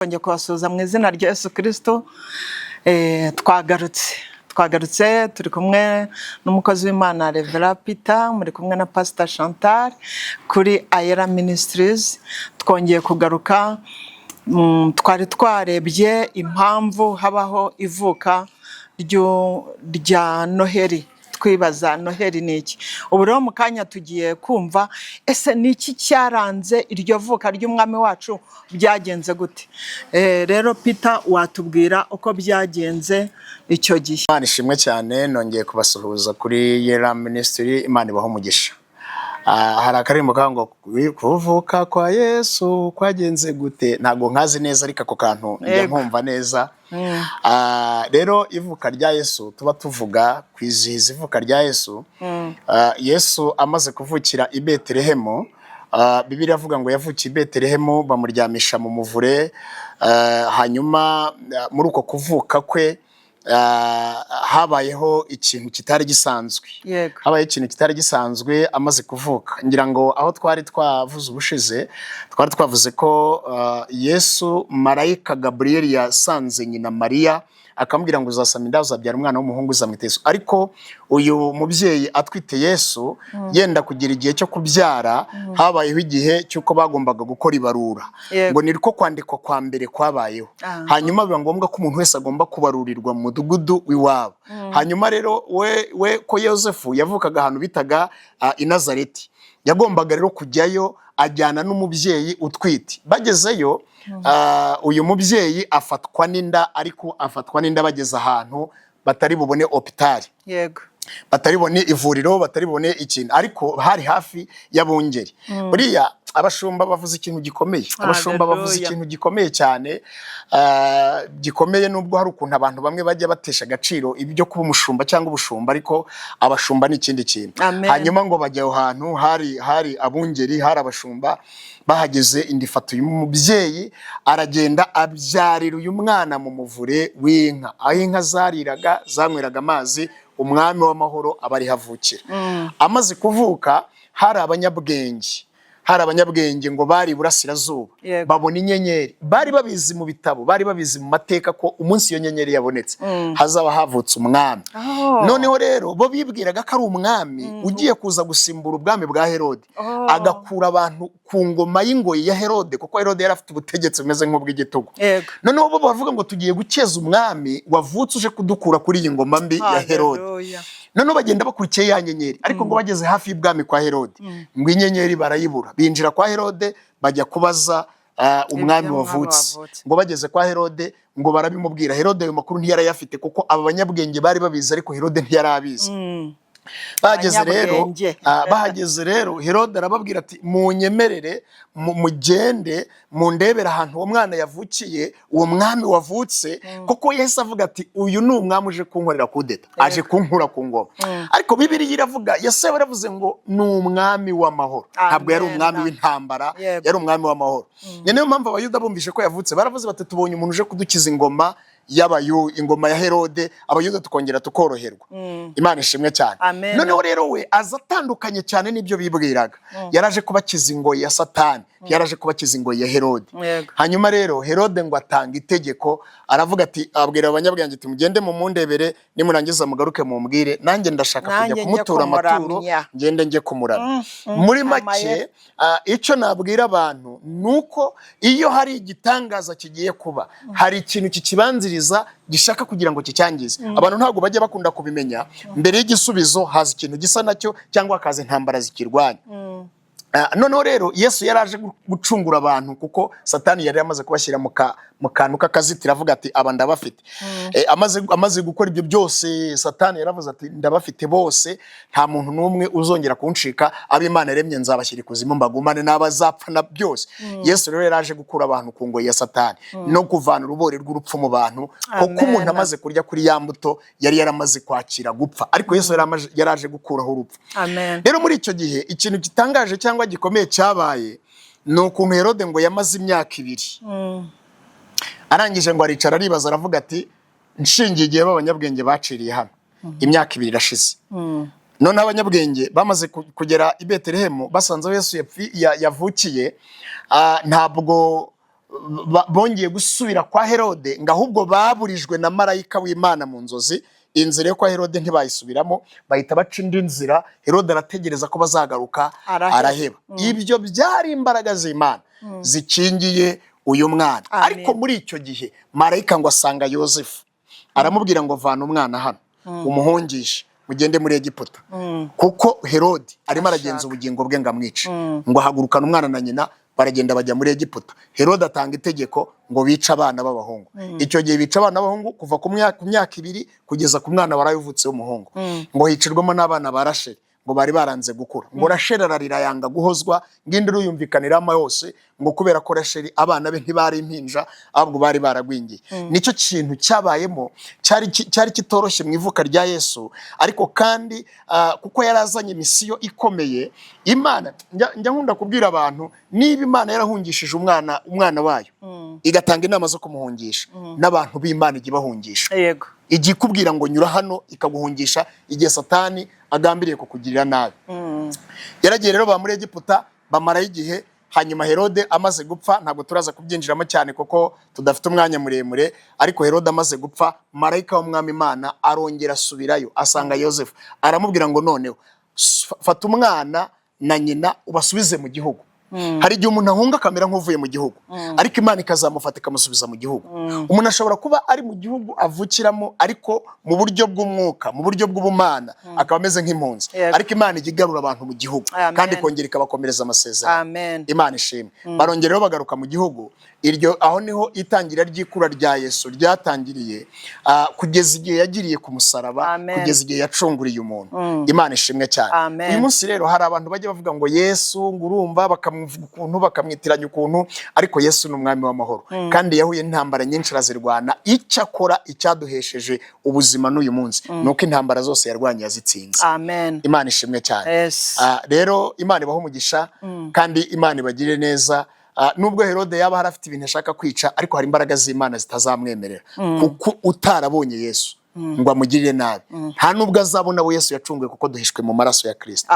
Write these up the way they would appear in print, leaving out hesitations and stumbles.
Twongeye kubasuhuza mu izina rya Yesu Kristo. Twagarutse turi kumwe n'umukozi w'Imana Reverend Peter, muri kumwe na Pastor Chantal kuri Ayera Ministries. Twongeye kugaruka, twari twarebye impamvu habaho ivuka rya Noheli. Twibaza Noheli ni iki. Ubu rero mu kanya tugiye kumva ese ni iki cyaranze iryo vuka ry'umwami wacu, byagenze gute. Rero Peter, watubwira uko byagenze icyo gihe. Imana ishimwe cyane, nongeye kubasuhuza kuri Ayera Ministry. Imana ibaho umugisha. Hari akarimbo kango kuvuka kwa Yesu kwagenze gute, ntago nkazi neza ariko ako kantu njya nkumva neza. Rero ivuka rya Yesu tuba tuvuga kwizihiza ivuka rya Yesu. Yesu amaze kuvukira i Betelehemu, Bibiliya avuga ngo yavukiye i Betelehemu, bamuryamisha mu muvure. Hanyuma muri uko kuvuka kwe habayeho ikintu kitari gisanzwe. Habaye ikintu kitari gisanzwe amaze kuvuka. Ngira ngo aho twari twavuze ubushize, twari twavuze ko Yesu marayika Gabriel yasanze nyina Mariya akamubwira ngo uzasama inda, uzabyara umwana w'umuhungu, uzamwita Yesu. Ariko uyu mubyeyi atwite Yesu yenda kugira igihe cyo kubyara, habayeho igihe cy'uko bagombaga gukora ibarura. Ngo niriko kwandikwa kwa mbere kwabayeho. Hanyuma biba ngombwa ko umuntu wese agomba kubarurirwa mu mudugudu w'iwabo. Hanyuma rero we ko Yosefu yavukaga ahantu bitaga i Nazareti, yagombaga rero kujyayo ajyana n'umubyeyi utwite. Bagezeyo, uyu mubyeyi afatwa n'inda, ariko afatwa n'inda bageze ahantu batari bubone hopitali, batari bubone ivuriro, batari bubone ikintu, ariko hari hafi y'abungeri. Buriya abashumba bavuze ikintu gikomeye, abashumba bavuze ikintu gikomeye cyane, gikomeye nubwo hari ukuntu abantu bamwe bajya batesha agaciro ibyo kuba umushumba cyangwa ubushumba, ariko abashumba ni ikindi kintu. Hanyuma ngo bajya aho hantu hari abungeri, hari abashumba. Bahageze indifata uyu mubyeyi aragenda abyarira uyu mwana mu muvure w'inka, aho inka zariraga zanyweraga amazi, umwami w'amahoro abari havukira. Amaze kuvuka hari abanyabwenge ngo bari Burasirazuba, babona inyenyeri. Bari babizi mu bitabo, bari babizi mu mateka ko umunsi iyo nyenyeri yabonetse hazaba havutse umwami. Noneho rero bo bibwiraga ko ari umwami ugiye kuza gusimbura ubwami bwa Herode, agakura abantu ku ngoma y'ingoyi ya Herode, kuko Herode yari afite ubutegetsi bumeze nk'ubw'igitugu. Noneho bo bavuga ngo tugiye gukeza umwami wavutse uje kudukura kuri iyi ngoma mbi ya Herode. Noneho bagenda bakurikiye ya nyenyeri, ariko ngo bageze hafi y'ibwami kwa Herode, ngo inyenyeri barayibura. Binjira kwa Herode bajya kubaza umwami wavutse. Ngo bageze kwa Herode ngo barabimubwira. Herode ayo makuru ntiyarayafite, kuko aba banyabwenge bari babizi, ariko Herode ntiyarabizi. Bahageze rero Herode arababwira ati munyemerere mugende mundebere ahantu uwo mwana yavukiye, uwo mwami wavutse. Kuko Yesu avuga ati uyu ni umwami uje kunkorera kudeta, aje kunkura ku ngoma. Ariko Bibiliya iravuga, Yesu yaravuze ngo ni umwami w'amahoro, ntabwo yari umwami w'intambara, yari umwami w'amahoro. Niyo mpamvu abayuda bumvise ko yavutse baravuze bati tubonye umuntu uje kudukiza ingoma ingoma ya Herode, abayuda tukongera tukoroherwa. Imana ishimwe cyane. Noneho rero we aza atandukanye cyane n'ibyo bibwiraga. Yaraje kubakiza ingoyi ya Satani, yaraje kubakiza ingoyi ya Herode. Hanyuma rero Herode ngo atanga itegeko, aravuga ati abwira abanyabwenge ati mugende mu mundebere, nimurangiza mugaruke mumbwire, nanjye ndashaka kujya kumutura amaturo, ngende njye kumurana. Muri make icyo nabwira abantu nuko iyo hari igitangaza kigiye kuba, hari ikintu kikibanziriza gishaka kugira ngo kicyangize. Abantu ntabwo bajya bakunda kubimenya. Mbere y'igisubizo haza ikintu gisa nacyo, cyangwa hakaza intambara zikirwanya. Noneho rero Yesu yaraje gucungura abantu, kuko Satani yari yamaze kubashyira mu kantu k'akazitiro, avuga ati aba ndabafite. Amaze gukora ibyo byose, Satani yaravuze ati ndabafite bose, nta muntu n'umwe uzongera kuncika, ab'Imana yaremye nzabashyira ikuzimu mbagumane, n'abazapfa na byose. Yesu rero yaraje gukura abantu ku ngoyi ya Satani, no kuvana urubori rw'urupfu mu bantu, kuko umuntu amaze kurya kuri ya mbuto yari yaramaze kwakira gupfa, ariko Yesu yaraje gukuraho urupfu. Rero muri icyo gihe ikintu gitangaje cyangwa gikomeye cyabaye, ni ukuntu Herode ngo yamaze imyaka 2. Arangije ngo aricara aribaza, aravuga ati nshingiye igihe b'abanyabwenge baciriye hano, imyaka 2 irashize. None abanyabwenge bamaze kugera i Betelehemu, basanze Yesu yavukiye, ntabwo bongeye gusubira kwa Herode, ngo ahubwo baburijwe na marayika w'Imana mu nzozi. Inzira yo kwa Herode ntibayisubiramo, bahita baca indi nzira. Herode arategereza ko bazagaruka, araheba. Ibyo byari imbaraga z'Imana zikingiye uyu mwana. Ariko muri icyo gihe marayika ngo asanga Yosefu, aramubwira ngo vana umwana hano umuhungishe, mugende muri Egiputa, kuko Herode arimo aragenza ubugingo bwe ngo amwice. Ngo ahagurukana umwana na nyina, baragenda bajya muri Egiputa. Herode atanga itegeko ngo bice abana b'abahungu. Icyo gihe bica abana b'abahungu kuva ku myaka 2 kugeza ku mwana warayuvutse w'umuhungu. Ngo hicirwamo n'abana ba Rasheli, ngo bari baranze gukura. Ngo Rasheli ararira yanga guhozwa, ngindiro yumvikaniramo yose, ngo kubera ko Rasheli abana be ntibari impinja, ahubwo bari baragwingiye. Nicyo kintu cyabayemo, cyari kitoroshye mu ivuka rya Yesu. Ariko kandi kuko yarazanye misiyo ikomeye, Imana njya nkunda kubwira abantu, niba Imana yarahungishije umwana wayo igatanga inama zo kumuhungisha, n'abantu b'Imana ijya bahungisha. Yego. Igi kubwira ngo nyura hano ikaguhungisha igihe Satani agambiriye kukugirira nabi. Yaragiye rero ba muri Egiputa, bamarayo igihe. Hanyuma Herode amaze gupfa, ntabwo turaza kubyinjiramo cyane kuko tudafite umwanya muremure, ariko Herode amaze gupfa, marayika w'Umwami Imana arongera asubirayo, asanga Yosefu, aramubwira ngo noneho fata umwana na nyina ubasubize mu gihugu. Hari igihe umuntu ahunga akamera nk'uvuye mu gihugu, ariko Imana ikazamufata ikamusubiza mu gihugu. Umuntu ashobora kuba ari mu gihugu avukiramo, ariko mu buryo bw'umwuka, mu buryo bw'ubumana, akaba ameze nk'impunzi. Ariko Imana ijya igarura abantu mu gihugu, kandi ikongera ikabakomereza amasezerano. Imana ishimwe. Barongera rero bagaruka mu gihugu. Aho niho itangira ry'ikura rya Yesu ryatangiriye, kugeza igihe yagiriye ku musaraba, kugeza igihe yacunguriye umuntu. Imana ishimwe cyane. Uyu munsi rero hari abantu bajya bavuga ngo Yesu, ngo urumva, bakamwivuga ukuntu, bakamwitiranya ukuntu, ariko Yesu ni umwami w'amahoro, kandi yahuye n'intambara nyinshi arazirwana. Icyo akora, icyaduhesheje ubuzima n'uyu munsi, nuko intambara zose yarwanye yazitsinze. Imana ishimwe cyane. Rero Imana ibaho umugisha, kandi Imana ibagirire neza. Nubwo Herode yaba harafite ibintu ashaka kwica, ariko hari imbaraga z'Imana zitazamwemerera, kuko utarabonye Yesu ngo amugirire nabi, nta nubwo azabona abo Yesu yacunguye, kuko duhishwe mu maraso ya Kristo.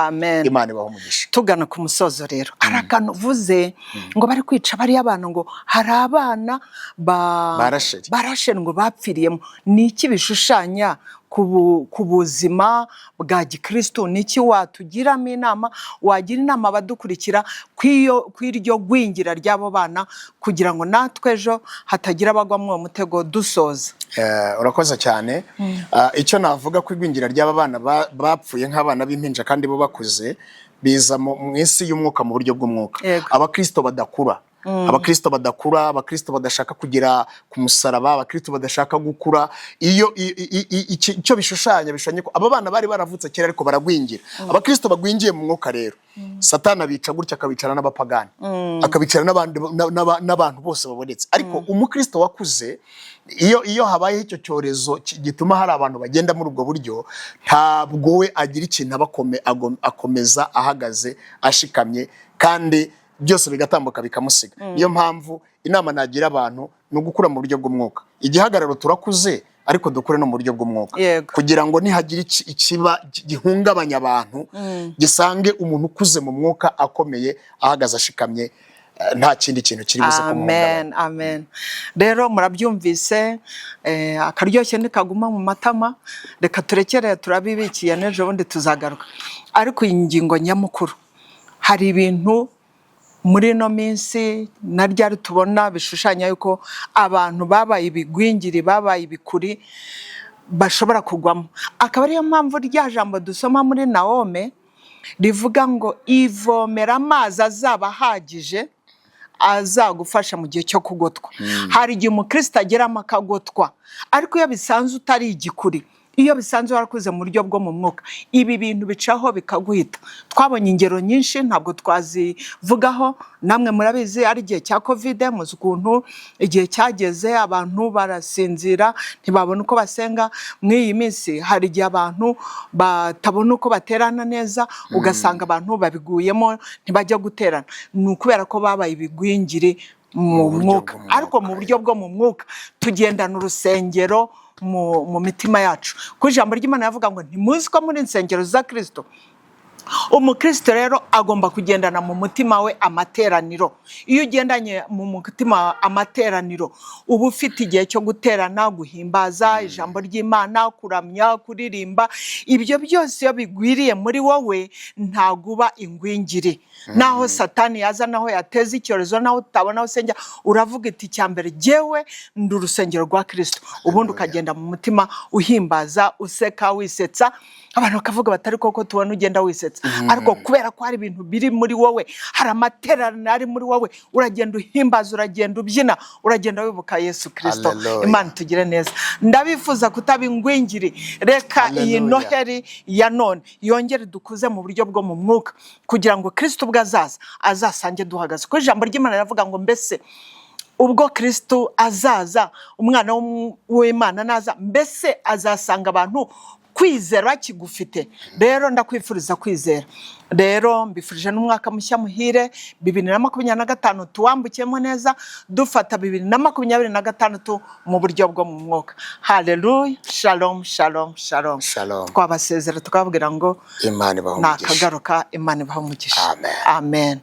Imana ibaho umugisha. Tugana ku musozo rero, hari akantu uvuze ngo bari kwica bariya abana, ngo hari abana ba Rasheli ngo bapfiriyemo. Ni iki bishushanya ku buzima bwa gikristo? Niki watugiramo inama, wagira inama abadukurikira kw'iryo gwingira ry'abo bana, kugira ngo natwe ejo hatagira abagwamo uwo mutego? Dusoza. Urakoze cyane. Icyo navuga ko igwingira ry'aba bana bapfuye nk'abana b'impinja kandi bo bakuze, biza mu isi y'umwuka, mu buryo bw'umwuka. Abakristo badakura, abakristo badashaka kugera ku musaraba, abakristo badashaka gukura. Icyo bishushanya ko aba bana bari baravutse kera ariko baragwingira. Abakristo bagwingiye mu mwuka rero, Satani abica gutya, akabicara n'abapagani, akabicara n'abantu bose babonetse. Ariko umukristo wakuze, iyo habayeho icyo cyorezo gituma hari abantu bagenda muri ubwo buryo, ntabwo we agira ikintu akomeza ahagaze ashikamye, kandi byose bigatambuka bikamusiga. Niyo mpamvu inama nagira abantu ni ugukura mu buryo bw'umwuka. Igihagararo turakuze, ariko dukure no mu buryo bw'umwuka, kugira ngo nihagira ikiba gihungabanya abantu, gisange umuntu ukuze mu mwuka, akomeye, ahagaze ashikamye, nta kindi kintu kiri buze kumuhungabanya. Amen. Rero murabyumvise, akaryoshye ntikaguma mu matama. Reka turekere, turabibikiye, n'ejo bundi tuzagaruka. Ariko iyi ngingo nyamukuru, hari ibintu muri no minsi na ryari tubona bishushanya yuko abantu babaye ibigwingiri, babaye ibikuri, bashobora kugwamo. Akaba ariyo mpamvu rya jambo dusoma muri Naome rivuga ngo ivomera amazi azaba ahagije, azagufasha mu gihe cyo kugotwa. Hari igihe umukristo ageramo akagotwa, ariko iyo bisanzwe utari igikuri, iyo bisanzwe warakuze mu buryo bwo mu mwuka, ibi bintu bicaho bikaguhita. Twabonye ingero nyinshi, ntabwo twazivugaho, namwe murabizi. Ari igihe cya Covid, muzi ukuntu igihe cyageze abantu barasinzira, ntibabona uko basenga. Mw'iyi minsi hari igihe abantu batabona uko baterana neza, ugasanga abantu babiguyemo, ntibajya guterana. Ni ukubera ko babaye ibigwingiri mu mwuka. Ariko mu buryo bwo mu mwuka tugendana urusengero mu mitima yacu. Ku ijambo ry'Imana yavuga ngo ntimuzi ko muri insengero za Kristo umukristo rero agomba kugendana mu mutima we amateraniro. Iyo ugendanye mu mutima amateraniro uba ufite igihe cyo guterana, guhimbaza ijambo ry'Imana, kuramya, kuririmba. Ibyo byose iyo bigwiriye muri wowe ntago uba ingwingiri. Naho satani yaza, naho yateza icyorezo, naho utabona aho usengera, uravuga iti cyambere jewe ndi urusengero rwa Kristo. Ubundi ukagenda mu mutima uhimbaza, useka, wisetsa. Abantu bakavuga batari koko tubona ugenda wisetsa, ariko kubera ko hari ibintu biri muri wowe, hari amateraniro ari muri wowe, uragenda uhimbaza, uragenda ubyina, uragenda wibuka Yesu Kristo. Hallelujah. Imana tugire neza. Ndabifuza kutaba ingwingiri. Reka iyi Noheri ya none yongere dukuze mu buryo bwo mu mwuka, kugira ngo Kristo ubwo azasange duhagaze. Kuko ijambo ry'Imana riravuga ngo mbese ubwo Kristo azaza, umwana w'Imana naza, mbese azasanga abantu kwizera kigufite. Rero ndakwifuriza kwizera. Rero mbifurije n'umwaka mushya muhire 2025 tuwambukemo neza, dufata 2026 mu buryo bwo mu mwuka. Haleluya. Shalom, shalom, shalom. Shalom. Twabasezera tukababwira ngo Imana ibahe umugisha. nakagaruka, Imana ibahe umugisha. Amen. Amen.